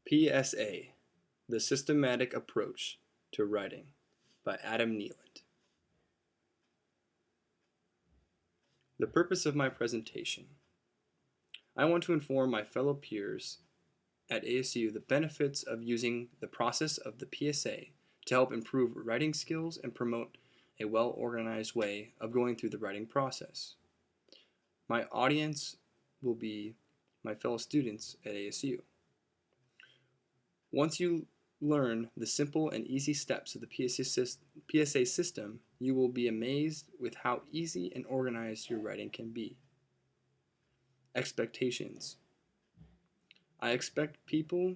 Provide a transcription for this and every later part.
PSA, The Systematic Approach to Writing by Adam Nieland. The purpose of my presentation. I want to inform my fellow peers at ASU the benefits of using the process of the PSA to help improve writing skills and promote a well-organized way of going through the writing process. My audience will be my fellow students at ASU. Once you learn the simple and easy steps of the PSA system, you will be amazed with how easy and organized your writing can be. Expectations. I expect people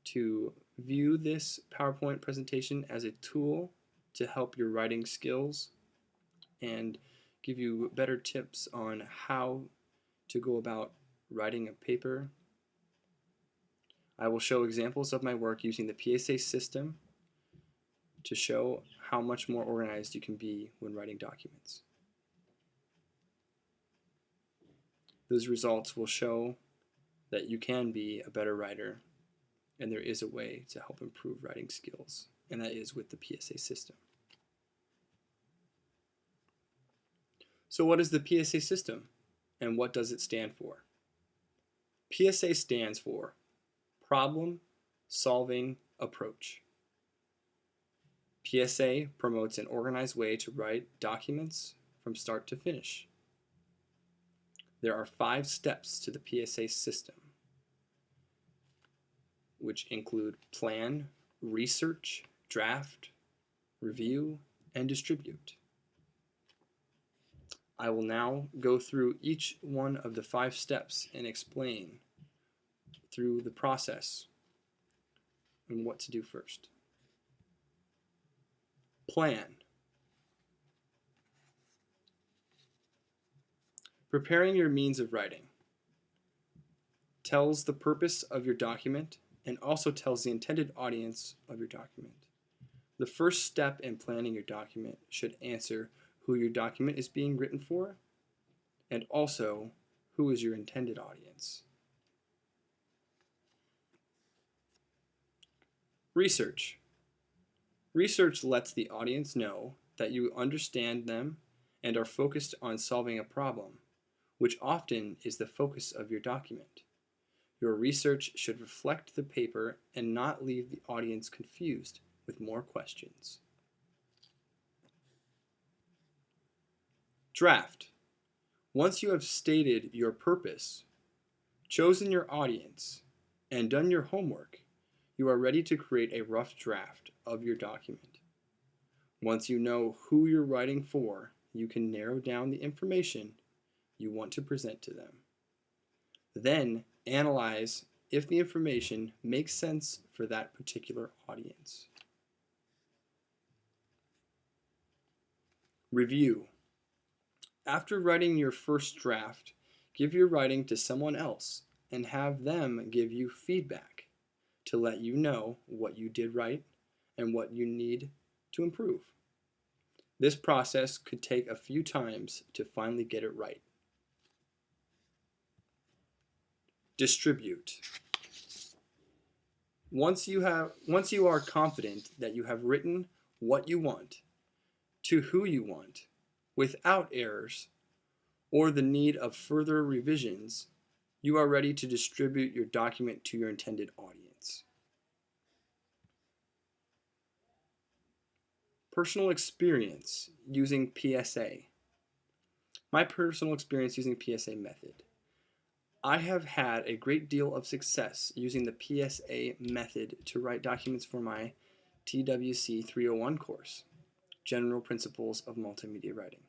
to view this PowerPoint presentation as a tool to help your writing skills and give you better tips on how to go about writing a paper. I will show examples of my work using the PSA system to show how much more organized you can be when writing documents. Those results will show that you can be a better writer, and there is a way to help improve writing skills, and that is with the PSA system. So what is the PSA system, and what does it stand for? PSA stands for Problem Solving Approach. PSA promotes an organized way to write documents from start to finish. There are 5 steps to the PSA system, which include plan, research, draft, review, and distribute. I will now go through each one of the 5 steps and explain through the process and what to do first. Plan. Preparing your means of writing tells the purpose of your document and also tells the intended audience of your document. The first step in planning your document should answer who your document is being written for and also who is your intended audience. Research. Research lets the audience know that you understand them and are focused on solving a problem, which often is the focus of your document. Your research should reflect the paper and not leave the audience confused with more questions. Draft. Once you have stated your purpose, chosen your audience, and done your homework, you are ready to create a rough draft of your document. Once you know who you're writing for, you can narrow down the information you want to present to them. Then analyze if the information makes sense for that particular audience. Review. After writing your first draft, give your writing to someone else and have them give you feedback to let you know what you did right and what you need to improve. This process could take a few times to finally get it right. Distribute. Once you are confident that you have written what you want, to who you want, without errors, or the need of further revisions, you are ready to distribute your document to your intended audience. Personal experience using PSA. My personal experience using PSA Method. I have had a great deal of success using the PSA Method to write documents for my TWC 301 course, General Principles of Multimedia Writing.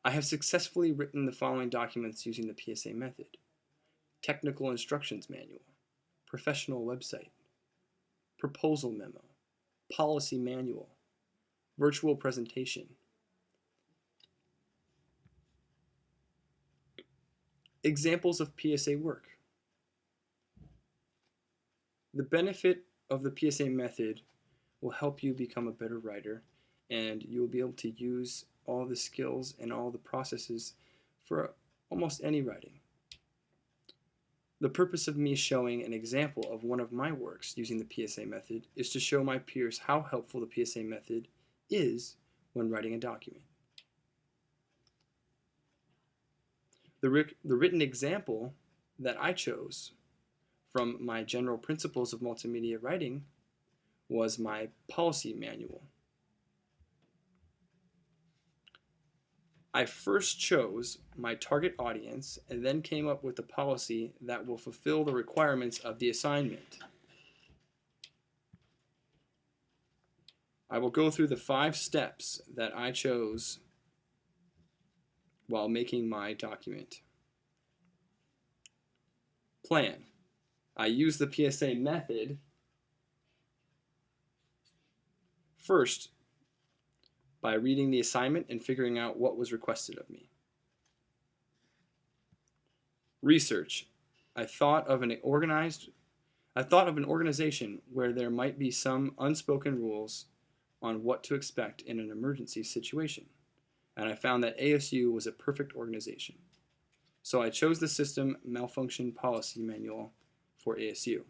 I have successfully written the following documents using the PSA Method: Technical Instructions Manual, Professional Website, Proposal Memo, Policy Manual, Virtual Presentation. Examples of PSA work. The benefit of the PSA Method will help you become a better writer, and you will be able to use all the skills and all the processes for almost any writing. The purpose of me showing an example of one of my works using the PSA method is to show my peers how helpful the PSA method is when writing a document. The written example that I chose from my general principles of multimedia writing was my policy manual. I first chose my target audience and then came up with a policy that will fulfill the requirements of the assignment. I will go through the 5 steps that I chose while making my document. Plan. I use the PSA method first by reading the assignment and figuring out what was requested of me. Research. I thought of an organization where there might be some unspoken rules on what to expect in an emergency situation, and I found that ASU was a perfect organization. So I chose the System Malfunction Policy Manual for ASU.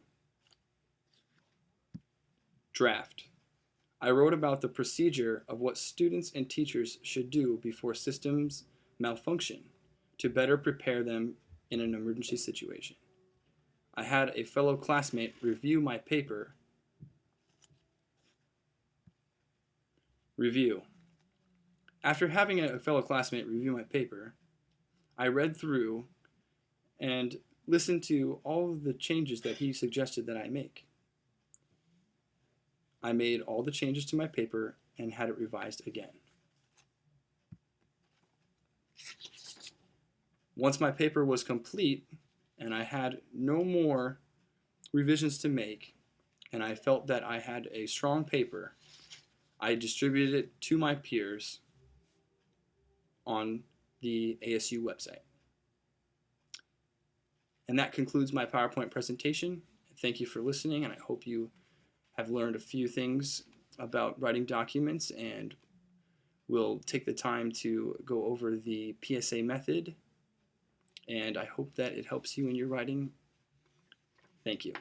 Draft. I wrote about the procedure of what students and teachers should do before systems malfunction to better prepare them in an emergency situation. I had a fellow classmate review my paper. Review. After having a fellow classmate review my paper, I read through and listened to all of the changes that he suggested that I make. I made all the changes to my paper and had it revised again. Once my paper was complete and I had no more revisions to make, and I felt that I had a strong paper, I distributed it to my peers on the ASU website. And that concludes my PowerPoint presentation. Thank you for listening, and I hope you have learned a few things about writing documents, and we'll take the time to go over the PSA method, and I hope that it helps you in your writing. Thank you.